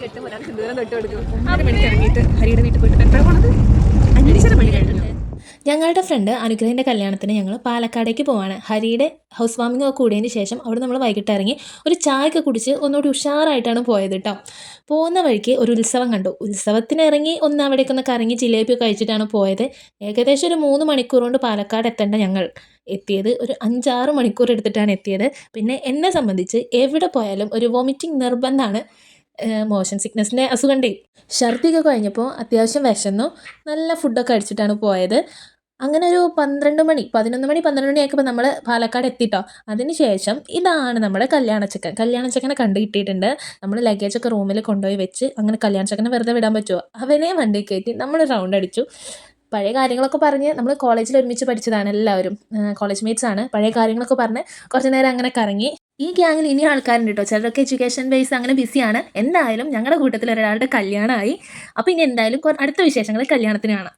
കെട്ടും ഒരാൾ സിന്ദൂരം തൊട്ട് കൊടുക്കും. 6 മണിക്ക് ഇറങ്ങിയിട്ട് ഹരിയുടെ വീട്ടിൽ പോയിട്ട് എത്ര പോണത് 5:30 മണി കഴിഞ്ഞു. ഞങ്ങളുടെ ഫ്രണ്ട് അനുഗ്രഹിൻ്റെ കല്യാണത്തിന് ഞങ്ങൾ പാലക്കാടേക്ക് പോവാണ്. ഹരിയുടെ ഹൗസ് വാമിംഗ് ഒക്കെ കൂടിയതിന് ശേഷം അവിടെ നമ്മൾ വൈകിട്ട് ഇറങ്ങി ഒരു ചായയൊക്കെ കുടിച്ച് ഒന്നുകൂടി ഉഷാറായിട്ടാണ് പോയത് കേട്ടോ. പോകുന്ന വഴിക്ക് ഒരു ഉത്സവം കണ്ടു. ഉത്സവത്തിന് ഇറങ്ങി ഒന്ന് അവിടേക്ക് ഒന്ന് കറങ്ങി ജിലേബിയൊക്കെ കഴിച്ചിട്ടാണ് പോയത്. ഏകദേശം ഒരു 3 മണിക്കൂർ കൊണ്ട് പാലക്കാട് എത്തേണ്ട ഞങ്ങൾ എത്തിയത് ഒരു 5-6 മണിക്കൂർ എടുത്തിട്ടാണ് എത്തിയത്. പിന്നെ എന്നെ സംബന്ധിച്ച് എവിടെ പോയാലും ഒരു വോമിറ്റിംഗ് നിർബന്ധമാണ്. മോഷൻ സിക്നസ്സിൻ്റെ അസുഖമുണ്ടേ. ഛർദിയൊക്കെ കഴിഞ്ഞപ്പോൾ അത്യാവശ്യം വിശന്നു. നല്ല ഫുഡൊക്കെ കഴിച്ചിട്ടാണ് പോയത്. അങ്ങനെ ഒരു 11 മണി 12 മണിയായപ്പോൾ നമ്മൾ പാലക്കാട് എത്തിട്ടോ. അതിന് ശേഷം ഇതാണ് നമ്മുടെ കല്യാണച്ചക്കനെ കണ്ടു കിട്ടിയിട്ടുണ്ട്. നമ്മൾ ലഗേജൊക്കെ റൂമിൽ കൊണ്ടുപോയി വെച്ച് അങ്ങനെ കല്യാണച്ചക്കനെ വെറുതെ വിടാൻ പറ്റുമോ? അവനെ വണ്ടി കയറ്റി നമ്മൾ റൗണ്ട് അടിച്ചു. പഴയ കാര്യങ്ങളൊക്കെ പറഞ്ഞ് നമ്മൾ കോളേജിൽ ഒരുമിച്ച് പഠിച്ചതാണ് എല്ലാവരും, കോളേജ് മേറ്റ്സ് ആണ്. പഴയ കാര്യങ്ങളൊക്കെ പറഞ്ഞ് കുറച്ച് നേരം അങ്ങനെ കറങ്ങി. ഈ ഗ്യാങ്ങിൽ ഇനി ആൾക്കാരുണ്ട് കേട്ടോ. ചിലരൊക്കെ എഡ്യൂക്കേഷൻ ബേസ് അങ്ങനെ ബിസിയാണ്. എന്തായാലും ഞങ്ങളുടെ കൂട്ടത്തിൽ ഒരാളുടെ കല്യാണമായി. അപ്പോൾ ഇനി എന്തായാലും അടുത്ത വിശേഷങ്ങൾ കല്യാണത്തിന് കാണാം.